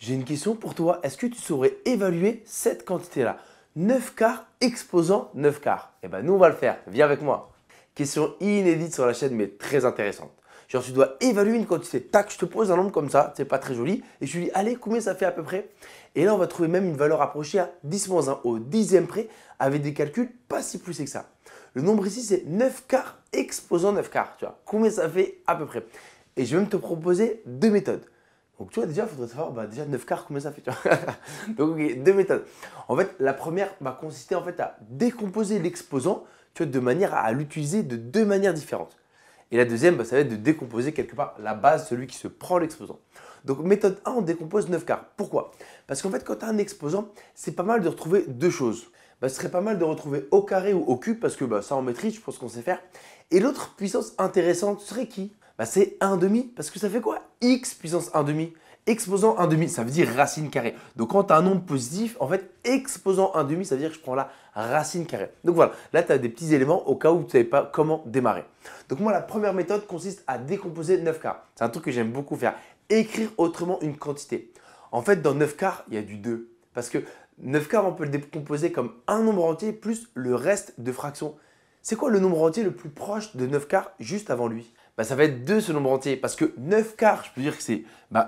J'ai une question pour toi. Est-ce que tu saurais évaluer cette quantité-là? 9 quarts exposant 9 quarts. Eh bien, nous, on va le faire. Viens avec moi. Question inédite sur la chaîne, mais très intéressante. Genre, tu dois évaluer une quantité. Tac, je te pose un nombre comme ça, c'est pas très joli. Et je te dis, allez, combien ça fait à peu près? Et là, on va trouver même une valeur approchée à 10-1 au dixième près avec des calculs pas si poussés que ça. Le nombre ici, c'est 9 quarts exposant 9 quarts. Tu vois, combien ça fait à peu près? Et je vais même te proposer deux méthodes. Donc, tu vois, déjà, il faudrait savoir déjà 9 quarts, combien ça fait. Tu vois. Donc, okay, deux méthodes. En fait, la première va consister en fait, à décomposer l'exposant tu vois, de manière à l'utiliser de deux manières différentes. Et la deuxième, ça va être de décomposer quelque part la base, celui qui se prend l'exposant. Donc, méthode 1, on décompose 9 quarts. Pourquoi? Parce qu'en fait, quand tu as un exposant, c'est pas mal de retrouver deux choses. Ce serait pas mal de retrouver au carré ou au cube, parce que ça, en maîtrise, je pense qu'on sait faire. Et l'autre puissance intéressante serait qui? C'est 1 demi, parce que ça fait quoi? X puissance 1 demi. Exposant 1 demi, ça veut dire racine carrée. Donc quand tu as un nombre positif, en fait, exposant 1 demi, ça veut dire que je prends la racine carrée. Donc voilà, là tu as des petits éléments au cas où tu ne savais pas comment démarrer. Donc moi, la première méthode consiste à décomposer 9 quarts. C'est un truc que j'aime beaucoup faire. Écrire autrement une quantité. En fait, dans 9 quarts, il y a du 2. Parce que 9 quarts, on peut le décomposer comme un nombre entier plus le reste de fractions. C'est quoi le nombre entier le plus proche de 9 quarts juste avant lui? Ça va être 2 ce nombre entier parce que 9 quarts, je peux dire que c'est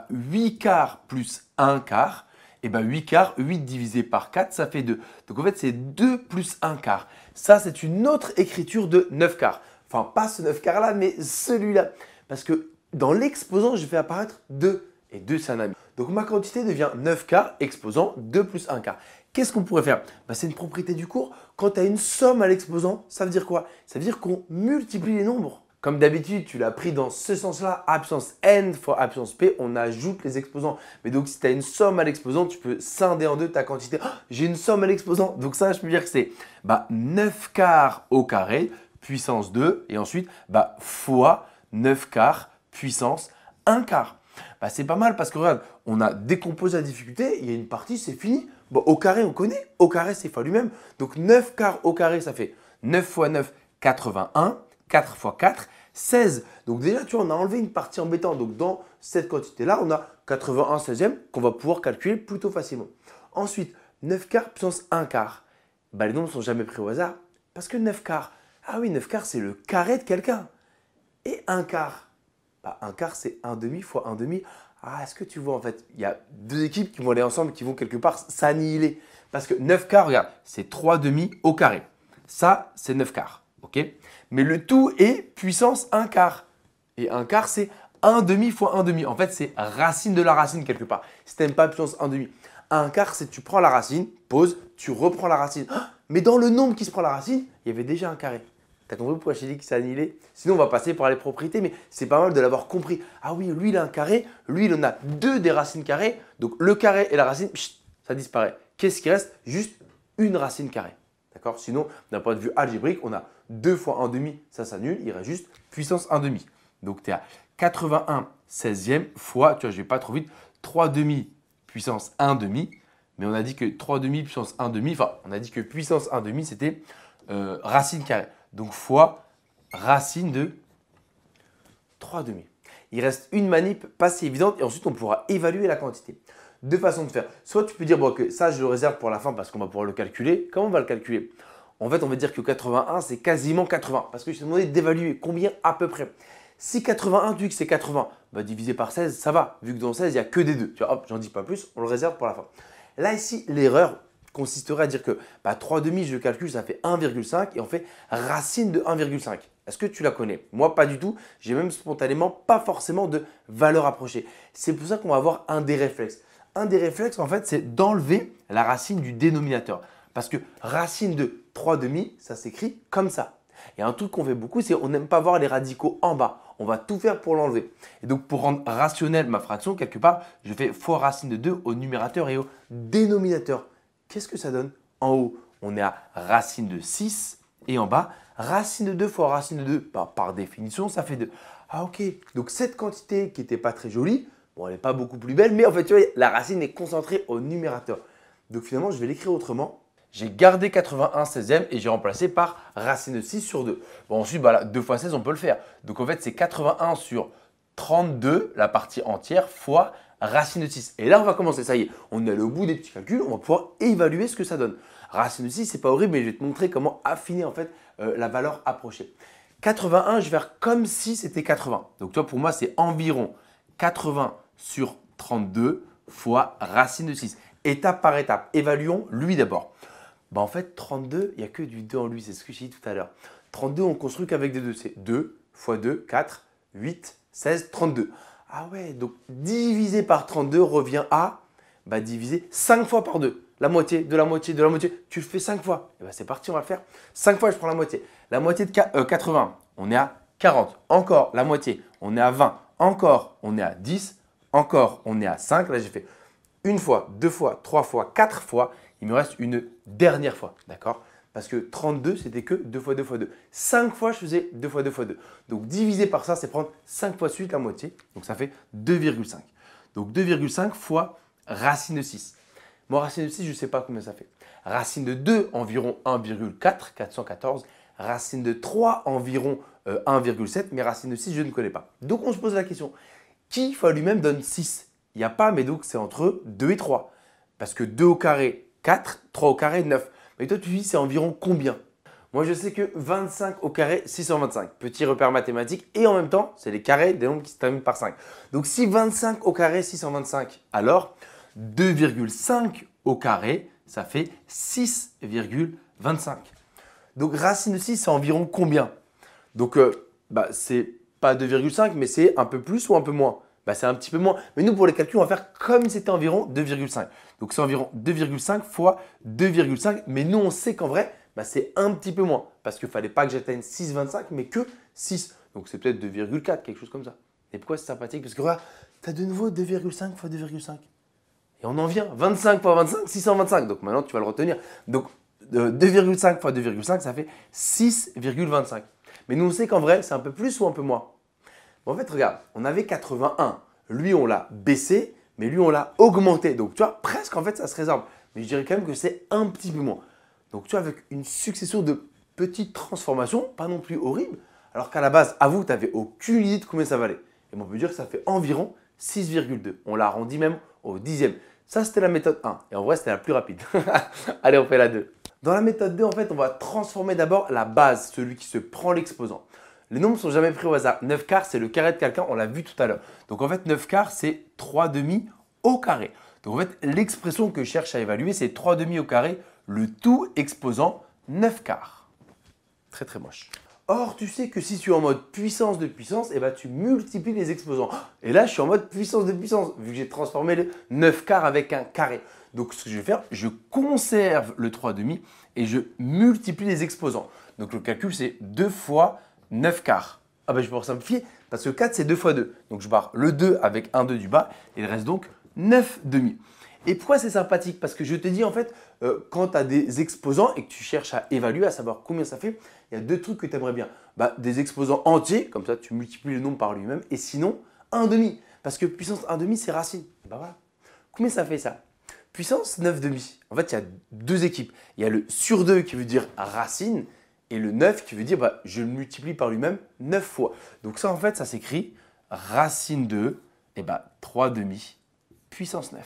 8 quarts plus 1 quart. Et 8 quarts, 8 divisé par 4, ça fait 2. Donc en fait, c'est 2 plus 1 quart. Ça, c'est une autre écriture de 9 quarts. Enfin, pas ce 9 quarts là, mais celui-là. Parce que dans l'exposant, je fais apparaître 2. Et 2, c'est un ami. Donc ma quantité devient 9 quarts exposant 2 plus 1 quart. Qu'est-ce qu'on pourrait faire? C'est une propriété du cours. Quand tu as une somme à l'exposant, ça veut dire quoi? Ça veut dire qu'on multiplie les nombres. Comme d'habitude, tu l'as pris dans ce sens-là, A puissance n fois A puissance p, on ajoute les exposants. Mais donc, si tu as une somme à l'exposant, tu peux scinder en deux ta quantité. Oh, j'ai une somme à l'exposant. Donc ça, je peux dire que c'est 9 quarts au carré puissance 2 et ensuite fois 9 quarts puissance 1 quart. C'est pas mal parce que regarde, on a décomposé la difficulté, il y a une partie, c'est fini. Au carré, on connaît. Au carré, c'est fois lui-même. Donc 9 quarts au carré, ça fait 9 fois 9, 81. 4 fois 4, 16. Donc déjà, tu vois, on a enlevé une partie embêtante. Donc dans cette quantité-là, on a 81 16e qu'on va pouvoir calculer plutôt facilement. Ensuite, 9 quarts puissance 1 quart. Les nombres ne sont jamais pris au hasard parce que 9 quarts, ah oui, 9 quarts, c'est le carré de quelqu'un. Et 1 quart, 1 quart, c'est 1 demi fois 1 demi. Ah, est-ce que tu vois, en fait, il y a deux équipes qui vont aller ensemble, qui vont quelque part s'annihiler. Parce que 9 quarts, regarde, c'est 3 demi au carré. Ça, c'est 9 quarts. OK? Mais le tout est puissance 1 quart. Et 1 quart, c'est 1 demi fois 1 demi. En fait, c'est racine de la racine quelque part. Si tu n'aimes pas puissance 1 demi. 1 quart, c'est tu prends la racine, pause, tu reprends la racine. Mais dans le nombre qui se prend la racine, il y avait déjà un carré. Tu as compris pourquoi je t'ai dit qu'il s'est annihilé? Sinon, on va passer par les propriétés, mais c'est pas mal de l'avoir compris. Ah oui, lui, il a un carré. Lui, il en a deux des racines carrées. Donc, le carré et la racine, ça disparaît. Qu'est-ce qui reste? Juste une racine carrée. D'accord? Sinon, d'un point de vue algébrique, on a 2 fois 1 demi, ça s'annule, il reste juste puissance 1 demi. Donc tu es à 81 16e fois, tu vois, je ne vais pas trop vite, 3 demi puissance 1 demi. Mais on a dit que 3 demi puissance 1 demi, enfin, on a dit que puissance 1 demi, c'était racine carrée. Donc fois racine de 3 demi. Il reste une manip pas si évidente et ensuite on pourra évaluer la quantité. Deux façons de faire. Soit tu peux dire que ça, je le réserve pour la fin parce qu'on va pouvoir le calculer. Comment on va le calculer? En fait, on va dire que 81, c'est quasiment 80 parce que je t'ai demandé d'évaluer combien à peu près. Si 81, tu dis que c'est 80, divisé par 16, ça va. Vu que dans 16, il n'y a que des 2. Tu vois, hop, j'en dis pas plus, on le réserve pour la fin. Là, ici, l'erreur consisterait à dire que 3 demi, je calcule, ça fait 1,5 et on fait racine de 1,5. Est-ce que tu la connais? Moi, pas du tout. J'ai même spontanément pas forcément de valeur approchée. C'est pour ça qu'on va avoir un des réflexes. Un des réflexes, en fait, c'est d'enlever la racine du dénominateur. Parce que racine de 3 demi, ça s'écrit comme ça. Et un truc qu'on fait beaucoup, c'est qu'on n'aime pas voir les radicaux en bas. On va tout faire pour l'enlever. Et donc, pour rendre rationnelle ma fraction, quelque part, je fais fois racine de 2 au numérateur et au dénominateur. Qu'est-ce que ça donne? En haut, on est à racine de 6 et en bas, racine de 2 fois racine de 2. Par définition, ça fait 2. Ah ok, donc cette quantité qui n'était pas très jolie, bon, elle n'est pas beaucoup plus belle, mais en fait, tu vois, la racine est concentrée au numérateur. Donc finalement, je vais l'écrire autrement. J'ai gardé 81 16e et j'ai remplacé par racine de 6 sur 2. Bon, ensuite, 2 fois 16, on peut le faire. Donc en fait, c'est 81 sur 32, la partie entière, fois racine de 6. Et là, on va commencer, ça y est, on est allé au bout des petits calculs, on va pouvoir évaluer ce que ça donne. Racine de 6, c'est pas horrible, mais je vais te montrer comment affiner en fait la valeur approchée. 81, je vais faire comme si c'était 80. Donc toi, pour moi, c'est environ 80 sur 32 fois racine de 6. Étape par étape, évaluons lui d'abord. Bah en fait, 32, il n'y a que du 2 en lui, c'est ce que j'ai dit tout à l'heure. 32, on construit qu'avec des 2, c'est 2 fois 2, 4, 8, 16, 32. Ah ouais, donc divisé par 32 revient à diviser 5 fois par 2. La moitié, de la moitié, de la moitié. Tu le fais 5 fois. Et c'est parti, on va le faire. 5 fois, je prends la moitié. La moitié de 80, on est à 40. Encore la moitié, on est à 20. Encore, on est à 10. Encore, on est à 5. Là, j'ai fait une fois, deux fois, trois fois, quatre fois. Il me reste une dernière fois. D'accord? Parce que 32, c'était que 2 fois 2 fois 2. 5 fois, je faisais 2 fois 2 fois 2. Donc, diviser par ça, c'est prendre 5 fois suite la moitié. Donc, ça fait 2,5. Donc, 2,5 fois racine de 6. Moi, racine de 6, je ne sais pas combien ça fait. Racine de 2, environ 1,4, 414. Racine de 3, environ 1,7. Mais racine de 6, je ne connais pas. Donc, on se pose la question, qui fois lui-même donne 6? Il n'y a pas, mais donc c'est entre 2 et 3. Parce que 2 au carré, 4, 3 au carré, 9. Mais toi, tu dis, c'est environ combien? Moi, je sais que 25 au carré, 625. Petit repère mathématique. Et en même temps, c'est les carrés des nombres qui se terminent par 5. Donc, si 25 au carré, 625, alors 2,5 au carré, ça fait 6,25. Donc, racine de 6, c'est environ combien? Donc, c'est pas 2,5, mais c'est un peu plus ou un peu moins? C'est un petit peu moins. Mais nous, pour les calculs, on va faire comme si c'était environ 2,5. Donc, c'est environ 2,5 fois 2,5. Mais nous, on sait qu'en vrai, c'est un petit peu moins. Parce qu'il ne fallait pas que j'atteigne 6,25, mais que 6. Donc, c'est peut-être 2,4, quelque chose comme ça. Et pourquoi c'est sympathique? Parce que regarde, tu as de nouveau 2,5 fois 2,5. Et on en vient. 25 fois 25, 625. Donc, maintenant, tu vas le retenir. Donc, 2,5 fois 2,5, ça fait 6,25. Mais nous, on sait qu'en vrai, c'est un peu plus ou un peu moins. Bon, en fait, regarde, on avait 81. Lui, on l'a baissé, mais lui, on l'a augmenté. Donc, tu vois, presque, en fait, ça se résorbe. Mais je dirais quand même que c'est un petit peu moins. Donc, tu vois, avec une succession de petites transformations, pas non plus horribles, alors qu'à la base, avoue, tu n'avais aucune idée de combien ça valait. Et on peut dire que ça fait environ 6,2. On l'a arrondi même au dixième. Ça, c'était la méthode 1. Et en vrai, c'était la plus rapide. Allez, on fait la 2. Dans la méthode 2, en fait, on va transformer d'abord la base, celui qui se prend l'exposant. Les nombres ne sont jamais pris au hasard. 9 quarts, c'est le carré de quelqu'un, on l'a vu tout à l'heure. Donc en fait, 9 quarts, c'est 3 demi au carré. Donc en fait, l'expression que je cherche à évaluer, c'est 3 demi au carré, le tout exposant 9 quarts. Très très moche. Or, tu sais que si tu es en mode puissance de puissance, tu multiplies les exposants. Et là, je suis en mode puissance de puissance, vu que j'ai transformé le 9 quarts avec un carré. Donc ce que je vais faire, je conserve le 3 demi et je multiplie les exposants. Donc le calcul, c'est 2 fois 9 quarts. Je vais pouvoir simplifier parce que 4, c'est 2 fois 2. Donc, je barre le 2 avec un 2 du bas. Et il reste donc 9 demi. Et pourquoi c'est sympathique? Parce que je te dis en fait, quand tu as des exposants et que tu cherches à évaluer, à savoir combien ça fait, il y a deux trucs que tu aimerais bien. Des exposants entiers, comme ça tu multiplies le nombre par lui-même. Et sinon, 1 demi. Parce que puissance 1 demi, c'est racine. Voilà. Combien ça fait ça? Puissance 9 demi. En fait, il y a deux équipes. Il y a le sur 2 qui veut dire racine. Et le 9 qui veut dire, je le multiplie par lui-même 9 fois. Donc ça, en fait, ça s'écrit racine de 3 demi puissance 9.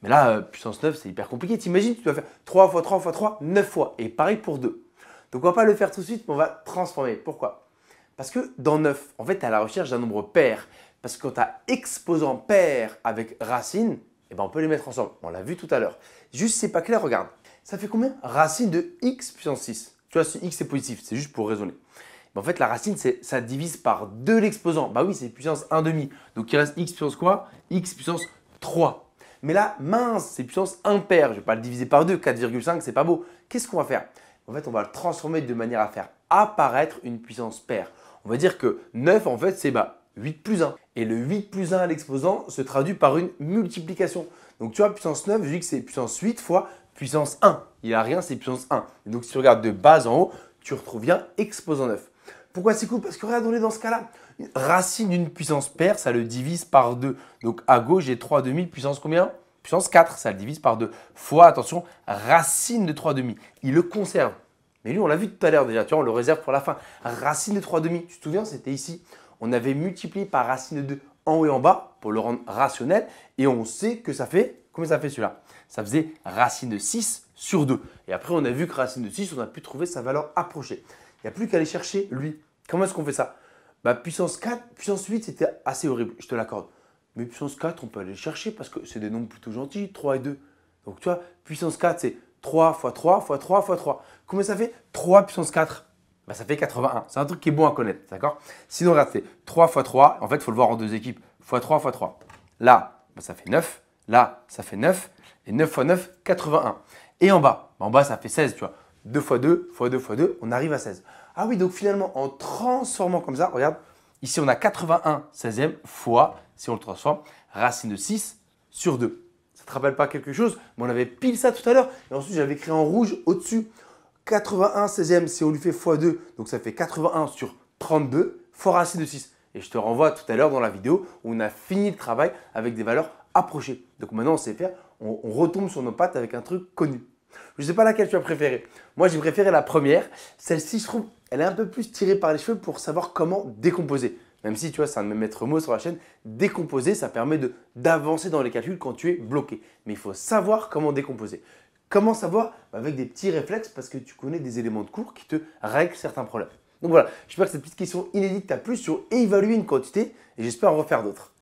Mais là, puissance 9, c'est hyper compliqué. T'imagines, tu dois faire 3 fois 3 fois 3, 9 fois. Et pareil pour 2. Donc on ne va pas le faire tout de suite, mais on va transformer. Pourquoi? Parce que dans 9, en fait, tu es à la recherche d'un nombre pair. Parce que quand tu as exposant pair avec racine, on peut les mettre ensemble. On l'a vu tout à l'heure. Juste, c'est pas clair, regarde. Ça fait combien? Racine de x puissance 6. Tu vois, si x est positif, c'est juste pour raisonner. En fait, la racine, ça divise par 2 l'exposant. Oui, c'est puissance 1 demi. Donc, il reste x puissance quoi? X puissance 3. Mais là, mince, c'est puissance impair. Je ne vais pas le diviser par 2. 4,5, c'est pas beau. Qu'est-ce qu'on va faire? En fait, on va le transformer de manière à faire apparaître une puissance paire. On va dire que 9, en fait, c'est 8 plus 1. Et le 8 plus 1 à l'exposant se traduit par une multiplication. Donc, tu vois, puissance 9, je dis que c'est puissance 8 fois puissance 1. Il n'y a rien, c'est puissance 1. Et donc, si tu regardes de bas en haut, tu retrouves bien exposant 9. Pourquoi c'est cool? Parce que regarde, on est dans ce cas-là. Racine d'une puissance paire, ça le divise par 2. Donc, à gauche, j'ai 3 demi puissance combien? Puissance 4, ça le divise par 2. Fois, attention, racine de 3 demi. Il le conserve. Mais lui, on l'a vu tout à l'heure déjà. Tu vois, on le réserve pour la fin. Racine de 3 demi. Tu te souviens, c'était ici. On avait multiplié par racine de 2 en haut et en bas pour le rendre rationnel. Et on sait que ça fait, combien ça fait celui-là? Ça faisait racine de 6 sur 2. Et après, on a vu que racine de 6, on a pu trouver sa valeur approchée. Il n'y a plus qu'à aller chercher lui. Comment est-ce qu'on fait ça? Puissance 4, puissance 8, c'était assez horrible, je te l'accorde. Mais puissance 4, on peut aller le chercher parce que c'est des nombres plutôt gentils, 3 et 2. Donc tu vois, puissance 4, c'est 3 fois 3 fois 3 fois 3. Combien ça fait? 3 puissance 4. Ça fait 81. C'est un truc qui est bon à connaître, d'accord? Sinon, regarde, c'est 3 fois 3. En fait, il faut le voir en deux équipes. Fois 3 fois 3. Là, ça fait 9. Là, ça fait 9. Et 9 fois 9, 81. Et en bas, ça fait 16, tu vois. 2 fois 2 fois 2 fois 2, on arrive à 16. Ah oui, donc finalement, en transformant comme ça, regarde, ici, on a 81 16e fois, si on le transforme, racine de 6 sur 2. Ça ne te rappelle pas quelque chose? Mais on avait pile ça tout à l'heure. Et ensuite, j'avais écrit en rouge au-dessus. 81 16e, si on lui fait x2, donc ça fait 81 sur 32 fois racine de 6. Et je te renvoie tout à l'heure dans la vidéo où on a fini le travail avec des valeurs approchées. Donc maintenant, on sait faire, on retombe sur nos pattes avec un truc connu. Je ne sais pas laquelle tu as préféré. Moi, j'ai préféré la première. Celle-ci, je trouve, elle est un peu plus tirée par les cheveux pour savoir comment décomposer. Même si, tu vois, c'est un de mes maîtres mots sur la chaîne, décomposer, ça permet d'avancer dans les calculs quand tu es bloqué. Mais il faut savoir comment décomposer. Comment savoir? Avec des petits réflexes parce que tu connais des éléments de cours qui te règlent certains problèmes. Donc voilà, j'espère que cette petite question inédite t'a plu sur évaluer une quantité et j'espère en refaire d'autres.